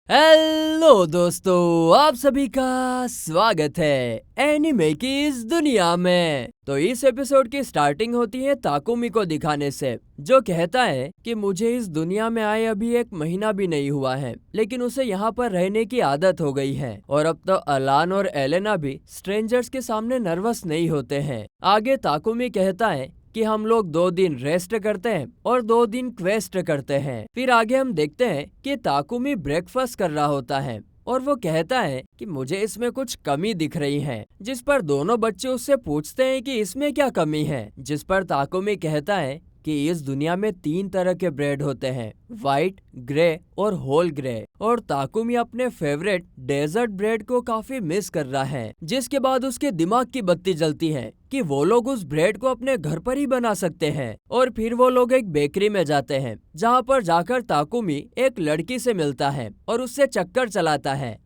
Hello दोस्तों, आप सभी का स्वागत है एनिमे की इस दुनिया में। तो इस एपिसोड की स्टार्टिंग होती है ताकुमी को दिखाने से, जो कहता है कि मुझे इस दुनिया में आए अभी 1 महीना भी नहीं हुआ है, लेकिन उसे यहाँ पर रहने की आदत हो गई है और अब तो अलान और एलेना भी स्ट्रेंजर्स के सामने नर्वस नहीं होते हैं। आगे ताकुमी कहता है कि हम लोग 2 दिन रेस्ट करते हैं और 2 दिन क्वेस्ट करते हैं। फिर आगे हम देखते हैं कि ताकुमी ब्रेकफास्ट कर रहा होता है और वो कहता है कि मुझे इसमें कुछ कमी दिख रही है, जिस पर दोनों बच्चे उससे पूछते हैं कि इसमें क्या कमी है, जिस पर ताकुमी कहता है कि इस दुनिया में 3 तरह के ब्रेड होते हैं, व्हाइट, ग्रे और होल ग्रे, और ताकुमी अपने फेवरेट डेजर्ट ब्रेड को काफी मिस कर रहा है। जिसके बाद उसके दिमाग की बत्ती जलती है कि वो लोग उस ब्रेड को अपने घर पर ही बना सकते हैं। और फिर वो लोग एक बेकरी में जाते हैं, जहाँ पर जाकर ताकुमी एक लड़की से मिलता है और उससे चक्कर चलाता है।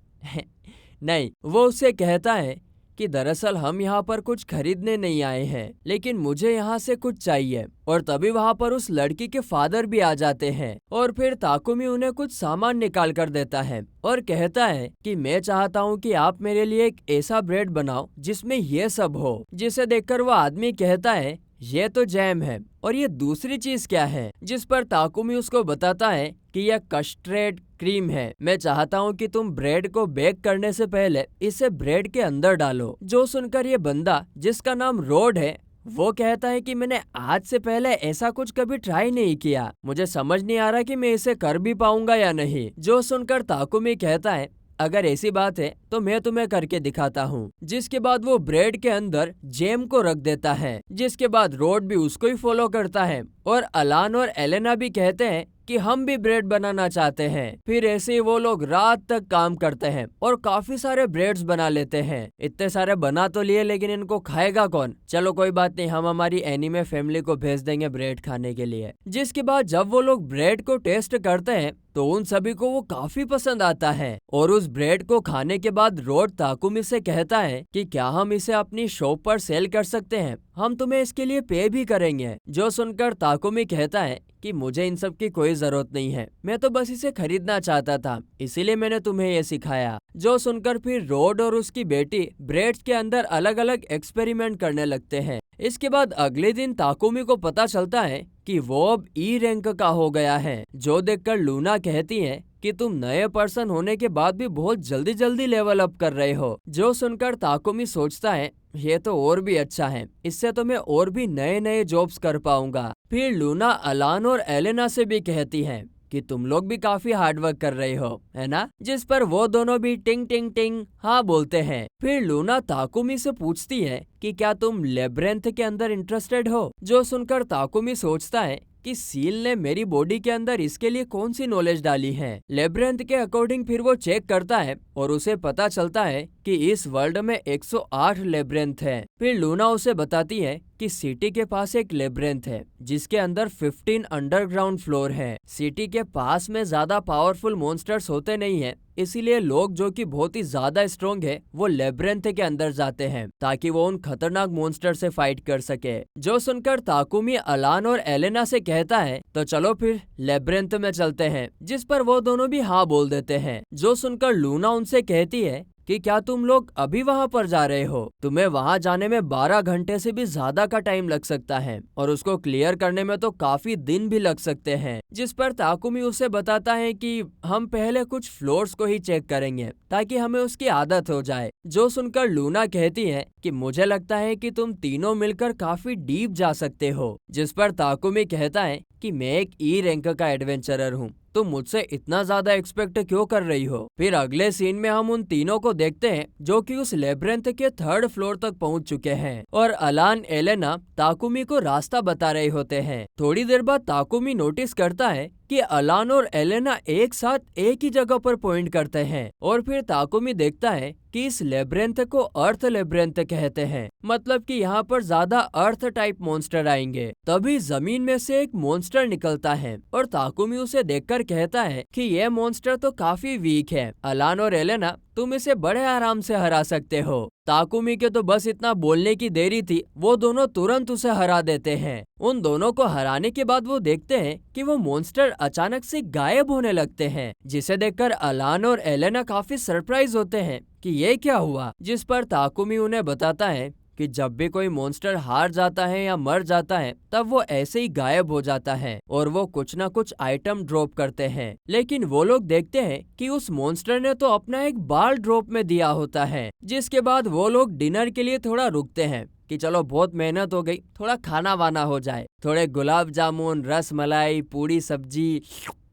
नहीं, वो उससे कहता है कि दरअसल हम यहाँ पर कुछ खरीदने नहीं आए हैं, लेकिन मुझे यहाँ से कुछ चाहिए। और तभी वहाँ पर उस लड़की के फादर भी आ जाते हैं और फिर ताकुमी उन्हें कुछ सामान निकाल कर देता है और कहता है कि मैं चाहता हूँ कि आप मेरे लिए एक ऐसा ब्रेड बनाओ जिसमें ये सब हो। जिसे देखकर वो आदमी कहता है ये तो जैम है, और ये दूसरी चीज क्या है, जिस पर ताकुमी उसको बताता है कि यह कस्टर्ड क्रीम है। मैं चाहता हूँ कि तुम ब्रेड को बेक करने से पहले इसे ब्रेड के अंदर डालो। जो सुनकर ये बंदा, जिसका नाम रोड है, वो कहता है कि मैंने आज से पहले ऐसा कुछ कभी ट्राई नहीं किया, मुझे समझ नहीं आ रहा कि मैं इसे कर भी पाऊंगा या नहीं। जो सुनकर ताकुमी कहता है अगर ऐसी बात है तो मैं तुम्हें करके दिखाता हूँ। जिसके बाद वो ब्रेड के अंदर जैम को रख देता है, जिसके बाद रोड भी उसको ही फॉलो करता है और अलान और एलेना भी कहते हैं कि हम भी ब्रेड बनाना चाहते हैं। फिर ऐसे ही वो लोग रात तक काम करते हैं और काफी सारे ब्रेड्स बना लेते हैं। इतने सारे बना तो लिए, लेकिन इनको खाएगा कौन? चलो कोई बात नहीं, हम हमारी एनिमे फैमिली को भेज देंगे ब्रेड खाने के लिए। जिसके बाद जब वो लोग ब्रेड को टेस्ट करते हैं तो उन सभी को वो काफी पसंद आता है और उस ब्रेड को खाने के बाद रोड ताकुमी से कहता है कि क्या हम इसे अपनी शॉप पर सेल कर सकते हैं, हम तुम्हें इसके लिए पे भी करेंगे। जो सुनकर ताकुमी कहता है कि मुझे इन सब की कोई जरूरत नहीं है, मैं तो बस इसे खरीदना चाहता था, इसीलिए मैंने तुम्हें ये सिखाया। जो सुनकर फिर रोड और उसकी बेटी ब्रेड्स के अंदर अलग अलग एक्सपेरिमेंट करने लगते हैं। इसके बाद अगले दिन ताकुमी को पता चलता है कि वो अब ई रैंक का हो गया है। जो देखकर लूना कहती है कि तुम नए पर्सन होने के बाद भी बहुत जल्दी जल्दी लेवल अप कर रहे हो। जो सुनकर ताकुमी सोचता है ये तो और भी अच्छा है, इससे तो मैं और भी नए नए जॉब्स कर पाऊंगा। फिर लूना अलान और एलेना से भी कहती है कि तुम लोग भी काफी हार्ड वर्क कर रहे हो, है ना? जिस पर वो दोनों भी टिंग टिंग टिंग हाँ बोलते हैं। फिर लूना ताकुमी से पूछती है कि क्या तुम लेब्रिंथ के अंदर इंटरेस्टेड हो? जो सुनकर ताकुमी सोचता है कि सील ने मेरी बॉडी के अंदर इसके लिए कौन सी नॉलेज डाली है। लेब्रिंथ के अकॉर्डिंग फिर वो चेक करता है और उसे पता चलता है कि इस वर्ल्ड में 108 लेब्रिंथ है। फिर लूना उसे बताती है कि सिटी के पास एक लेब्रिंथ है जिसके अंदर 15 अंडरग्राउंड फ्लोर है। सिटी के पास में ज्यादा पावरफुल मॉन्स्टर्स होते नहीं है, इसीलिए लोग जो कि बहुत ही ज्यादा स्ट्रॉन्ग है वो लेब्रिंथ के अंदर जाते हैं ताकि वो उन खतरनाक मॉन्स्टर से फाइट कर सके। जो सुनकर ताकुमी अलान और एलेना से कहता है तो चलो फिर लेब्रिंथ में चलते हैं, जिस पर वो दोनों भी हाँ बोल देते हैं। जो सुनकर लूना उनसे कहती है कि क्या तुम लोग अभी वहां पर जा रहे हो? तुम्हें वहां जाने में 12 घंटे से भी ज्यादा का टाइम लग सकता है और उसको क्लियर करने में तो काफी दिन भी लग सकते हैं। जिस पर ताकुमी उसे बताता है कि हम पहले कुछ फ्लोर्स को ही चेक करेंगे ताकि हमें उसकी आदत हो जाए। जो सुनकर लूना कहती है कि मुझे लगता है कि तुम तीनों मिलकर काफी डीप जा सकते हो। जिस पर ताकुमी कहता है कि मैं एक ई रैंक का एडवेंचरर हूँ, तुम मुझसे इतना ज्यादा एक्सपेक्ट क्यों कर रही हो? फिर अगले सीन में हम उन तीनों को देखते हैं जो कि उस लेब्रिंथ के 3rd फ्लोर तक पहुंच चुके हैं और अलान एलेना ताकुमी को रास्ता बता रहे होते हैं। थोड़ी देर बाद ताकुमी नोटिस करता है कि अलान और एलेना एक साथ एक ही जगह पर पॉइंट करते हैं और फिर ताकुमी देखता है कि इस लेब्रिंथ को अर्थ लेब्रिंथ कहते हैं, मतलब कि यहाँ पर ज्यादा अर्थ टाइप मॉन्स्टर आएंगे। तभी जमीन में से एक मॉन्स्टर निकलता है और ताकुमी उसे देखकर कहता है कि यह मॉन्स्टर तो काफी वीक है। अलान और एलेना तुम इसे बड़े आराम से हरा सकते हो। ताकुमी के तो बस इतना बोलने की देरी थी, वो दोनों तुरंत उसे हरा देते हैं। उन दोनों को हराने के बाद वो देखते हैं कि वो मॉन्स्टर अचानक से गायब होने लगते हैं, जिसे देखकर अलान और एलेना काफी सरप्राइज होते हैं कि ये क्या हुआ। जिस पर ताकुमी उन्हें बताता है कि जब भी कोई मॉन्स्टर हार जाता है या मर जाता है तब वो ऐसे ही गायब हो जाता है और वो कुछ ना कुछ आइटम ड्रॉप करते हैं। लेकिन वो लोग देखते हैं कि उस मॉन्स्टर ने तो अपना एक बाल ड्रॉप में दिया होता है। जिसके बाद वो लोग डिनर के लिए थोड़ा रुकते हैं कि चलो बहुत मेहनत हो गई, थोड़ा खाना वाना हो जाए। थोड़े गुलाब जामुन, रस मलाई, पूरी सब्जी,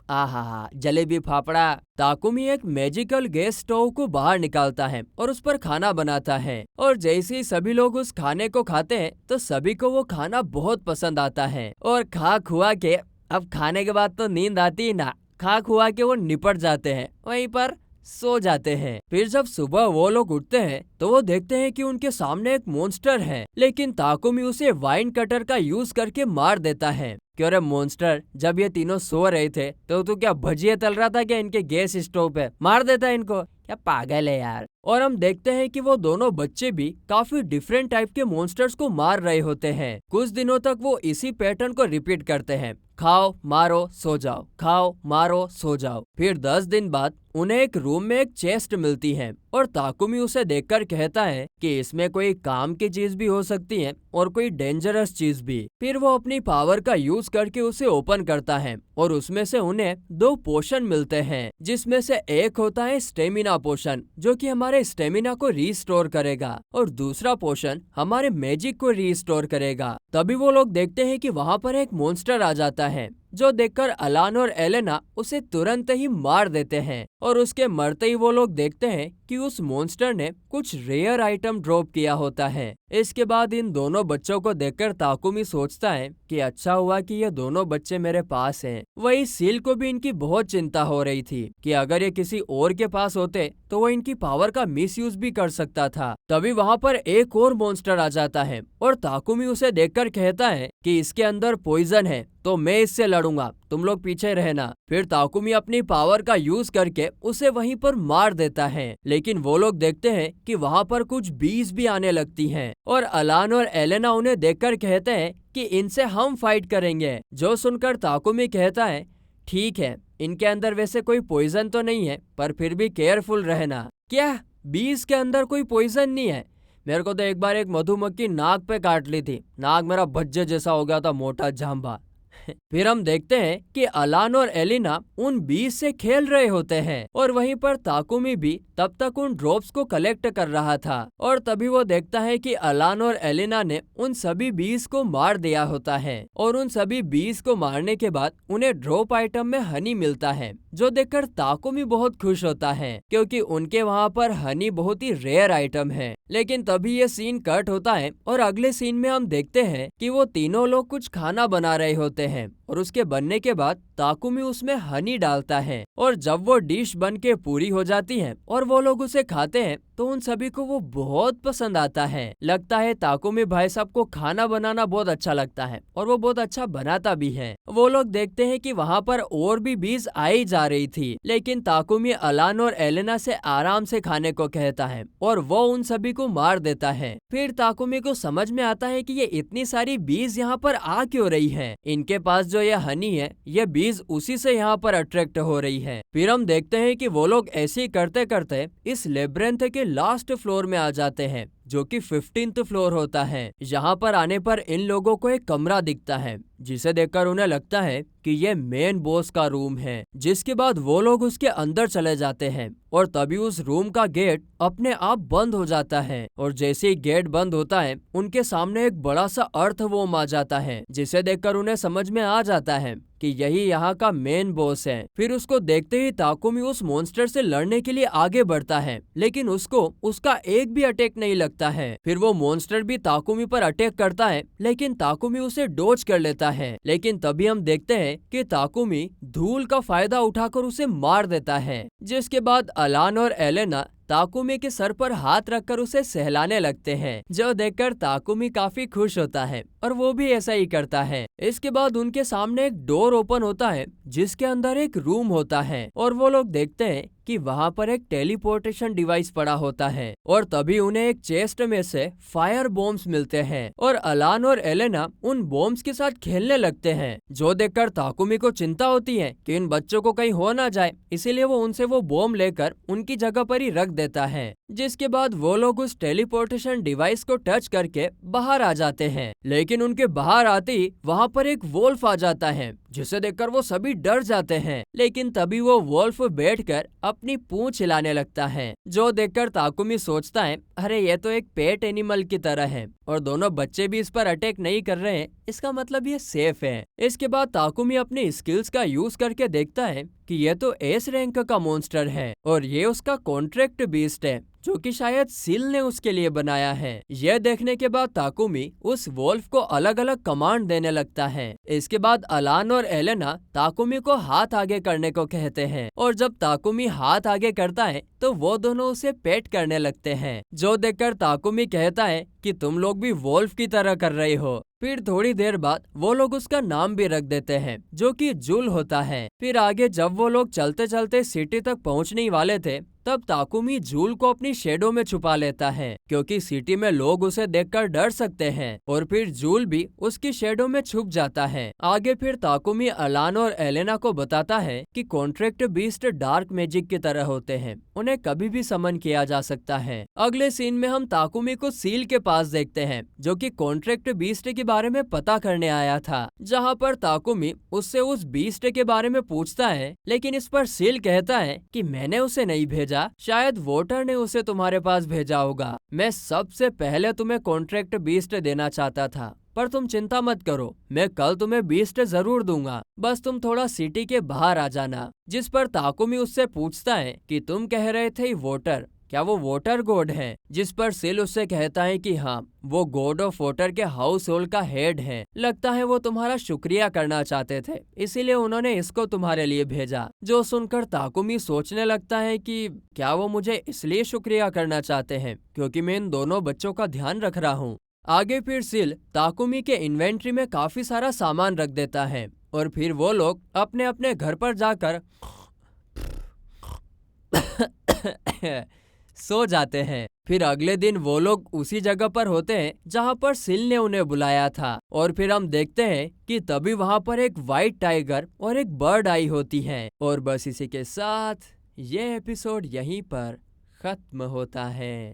आहा, जलेबी फाफड़ा। ताकुमी एक मैजिकल गैस स्टोव को बाहर निकालता है और उस पर खाना बनाता है। और जैसे ही सभी लोग उस खाने को खाते हैं तो सभी को वो खाना बहुत पसंद आता है। और खा खुआ के, अब खाने के बाद तो नींद आती ही ना, खा खुआ के वो निपट जाते हैं, वहीं पर सो जाते हैं। फिर जब सुबह वो लोग उठते हैं तो वो देखते हैं कि उनके सामने एक मॉन्स्टर है, लेकिन ताकुमी उसे वाइन कटर का यूज करके मार देता है। क्यों रे मॉन्स्टर, जब ये तीनों सो रहे थे तो तू क्या भजिए तल रहा था क्या इनके गैस स्टोव पे? मार देता है इनको, क्या पागल है यार। और हम देखते हैं कि वो दोनों बच्चे भी काफी डिफरेंट टाइप के मॉन्स्टर्स को मार रहे होते हैं। कुछ दिनों तक वो इसी पैटर्न को रिपीट करते हैं, खाओ मारो सो जाओ, खाओ मारो सो जाओ। फिर 10 दिन बाद उन्हें एक रूम में एक चेस्ट मिलती है और ताकुमी उसे देखकर कहता है कि इसमें कोई काम की चीज भी हो सकती है और कोई डेंजरस चीज भी। फिर वो अपनी पावर का यूज करके उसे ओपन करता है और उसमें से उन्हें 2 पोशन मिलते हैं, जिसमें से एक होता है स्टेमिना पोशन, जो कि हमारे स्टेमिना को रीस्टोर करेगा, और दूसरा पोशन हमारे मैजिक को रीस्टोर करेगा। तभी वो लोग देखते हैं कि वहाँ पर एक मॉन्स्टर आ जाता है, जो देखकर अलान और एलेना उसे तुरंत ही मार देते हैं। और उसके मरते ही वो लोग देखते हैं कि उस मॉन्स्टर ने कुछ रेयर आइटम ड्रॉप किया होता है। इसके बाद इन दोनों बच्चों को देखकर ताकुमी सोचता है कि अच्छा हुआ कि ये दोनों बच्चे मेरे पास हैं। वही सील को भी इनकी बहुत चिंता हो रही थी कि अगर ये किसी और के पास होते तो वो इनकी पावर का मिसयूज भी कर सकता था। तभी वहाँ पर एक और मॉन्स्टर आ जाता है और ताकुमी उसे देखकर कहता है कि इसके अंदर पॉइजन है, तो मैं इससे लड़ूंगा, तुम लोग पीछे रहना। फिर ताकुमी अपनी पावर का यूज करके उसे वहीं पर मार देता है। लेकिन वो लोग देखते हैं कि वहाँ पर कुछ बीज भी आने लगती हैं और अलान और एलेना उन्हें देखकर कहते हैं कि इनसे हम फाइट करेंगे। जो सुनकर ताकुमी कहता है ठीक है, इनके अंदर वैसे कोई पॉइजन तो नहीं है, पर फिर भी केयरफुल रहना। क्या बीज के अंदर कोई पॉइजन नहीं है? मेरे को तो एक बार एक मधुमक्खी नाक पे काट ली थी, नाक मेरा भज्जे जैसा हो गया था, मोटा झांबा। फिर हम देखते हैं कि अलान और एलिना उन बीज से खेल रहे होते हैं और वहीं पर ताकुमी भी तब तक उन ड्रॉप्स को कलेक्ट कर रहा था। और तभी वो देखता है कि अलान और एलिना ने उन सभी बीज को मार दिया होता है और उन सभी बीज को मारने के बाद उन्हें ड्रॉप आइटम में हनी मिलता है, जो देखकर ताकुमी बहुत खुश होता है क्योंकि उनके वहाँ पर हनी बहुत ही रेयर आइटम है। लेकिन तभी ये सीन कट होता है और अगले सीन में हम देखते हैं कि वो तीनों लोग कुछ खाना बना रहे होते हैं और उसके बनने के बाद ताकुमी उसमें हनी डालता है और जब वो डिश बन के पूरी हो जाती है और वो लोग उसे खाते हैं तो उन सभी को वो बहुत पसंद आता है। लगता है ताकुमी भाई साहब को खाना बनाना बहुत अच्छा लगता है और वो बहुत अच्छा बनाता भी है। वो लोग देखते हैं कि वहाँ पर और भी बीज आई जा रही थी, लेकिन ताकुमी अलान और एलेना से आराम से खाने को कहता है और वो उन सभी को मार देता है। फिर ताकुमी को समझ में आता है कि ये इतनी सारी बीज यहाँ पर आ क्यों रही है। इनके पास जो ये हनी है, ये बीज उसी से यहाँ पर अट्रैक्ट हो रही है। फिर हम देखते हैं कि वो लोग ऐसे ही करते करते इस लेब्रिंथ के लास्ट फ्लोर में आ जाते हैं, जो कि 15th फ्लोर होता है। यहाँ पर आने पर इन लोगों को एक कमरा दिखता है, जिसे देखकर उन्हें लगता है कि ये मेन बॉस का रूम है। जिसके बाद वो लोग उसके अंदर चले जाते हैं और तभी उस रूम का गेट अपने आप बंद हो जाता है और जैसे ही गेट बंद होता है उनके सामने एक बड़ा सा अर्थवॉर्म आ जाता है, जिसे देखकर उन्हें समझ में आ जाता है कि यही यहाँ का मेन बॉस है। फिर उसको देखते ही ताकुमी उस मॉन्स्टर से लड़ने के लिए आगे बढ़ता है, लेकिन उसको उसका एक भी अटैक नहीं लगता है। फिर वो मॉन्स्टर भी ताकुमी पर अटैक करता है, लेकिन ताकुमी उसे डोज कर लेता है। लेकिन तभी हम देखते हैं कि ताकुमी धूल का फायदा उठाकर उसे मार देता है। जिसके बाद अलान और एलेना ताकुमी के सर पर हाथ रखकर उसे सहलाने लगते हैं, जो देखकर ताकुमी काफी खुश होता है और वो भी ऐसा ही करता है। इसके बाद उनके सामने एक डोर ओपन होता है जिसके अंदर एक रूम होता है और वो लोग देखते हैं कि वहाँ पर एक टेलीपोर्टेशन डिवाइस पड़ा होता है और तभी उन्हें एक चेस्ट में से फायर बॉम्ब्स मिलते हैं और अलान और एलेना उन बॉम्ब्स के साथ खेलने लगते हैं, जो देखकर ताकुमी को चिंता होती है कि इन बच्चों को कहीं हो ना जाए, इसीलिए वो उनसे वो बॉम्ब लेकर उनकी जगह पर ही रख देता है। जिसके बाद वो लोग उस टेलीपोर्टेशन डिवाइस को टच करके बाहर आ जाते हैं, लेकिन उनके बाहर आते ही वहाँ पर एक वोल्फ आ जाता है जिसे देखकर वो सभी डर जाते हैं। लेकिन तभी वो वोल्फ बैठकर अपनी पूंछ हिलाने लगता है, जो देखकर ताकुमी सोचता है अरे ये तो एक पेट एनिमल की तरह है और दोनों बच्चे भी इस पर अटैक नहीं कर रहे हैं, इसका मतलब ये सेफ है। इसके बाद ताकुमी अपनी स्किल्स का यूज करके देखता है कि ये तो एस रैंक का मॉन्स्टर है और ये उसका कॉन्ट्रैक्ट बीस्ट है जो कि शायद सील ने उसके लिए बनाया है। यह देखने के बाद ताकुमी उस वोल्फ को अलग अलग कमांड देने लगता है। इसके बाद अलान और एलेना ताकुमी को हाथ आगे करने को कहते हैं और जब ताकुमी हाथ आगे करता है तो वो दोनों उसे पेट करने लगते हैं, जो देखकर ताकुमी कहता है कि तुम लोग भी वोल्फ की तरह कर रहे हो। फिर थोड़ी देर बाद वो लोग उसका नाम भी रख देते हैं जो कि जूल होता है। फिर आगे जब वो लोग चलते चलते सिटी तक पहुंचने ही वाले थे तब ताकुमी जूल को अपनी शेडो में छुपा लेता है क्योंकि सिटी में लोग उसे देखकर डर सकते हैं और फिर जूल भी उसकी शेडो में छुप जाता है। आगे फिर ताकुमी अलान और एलेना को बताता है कि कॉन्ट्रैक्ट बीस्ट डार्क मैजिक की तरह होते हैं, उन्हें कभी भी समन किया जा सकता है। अगले सीन में हम ताकुमी को सील के पास देखते हैं जो कि कॉन्ट्रैक्ट बीस्ट के बारे में पता करने आया था, जहाँ पर ताकुमी उससे उस बीस्ट के बारे में पूछता है, लेकिन इस पर सील कहता है कि मैंने उसे नहीं भेजा, शायद वोटर ने उसे तुम्हारे पास भेजा होगा। मैं सबसे पहले तुम्हें कॉन्ट्रैक्ट बीस्ट देना चाहता था, पर तुम चिंता मत करो, मैं कल तुम्हें बीस्ट जरूर दूंगा, बस तुम थोड़ा सिटी के बाहर आ जाना। जिस पर ताकुमी उससे पूछता है कि तुम कह रहे थे वोटर, क्या वो वोटर गॉड है? जिस पर सिल उससे कहता है कि हाँ, वो गॉड ऑफ वोटर के हाउस होल्ड का हेड है, लगता है वो तुम्हारा शुक्रिया करना चाहते थे, इसीलिए उन्होंने इसको तुम्हारे लिए भेजा। जो सुनकर ताकुमी सोचने लगता है कि क्या वो मुझे इसलिए शुक्रिया करना चाहते हैं क्योंकि मैं इन दोनों बच्चों का ध्यान रख रहा हूँ। आगे फिर सिल ताकुमी के इन्वेंट्री में काफी सारा सामान रख देता है और फिर वो लोग अपने अपने घर पर जाकर सो जाते हैं। फिर अगले दिन वो लोग उसी जगह पर होते हैं जहाँ पर सिल ने उन्हें बुलाया था और फिर हम देखते हैं कि तभी वहाँ पर एक व्हाइट टाइगर और एक बर्ड आई होती है। और बस इसी के साथ ये एपिसोड यहीं पर खत्म होता है।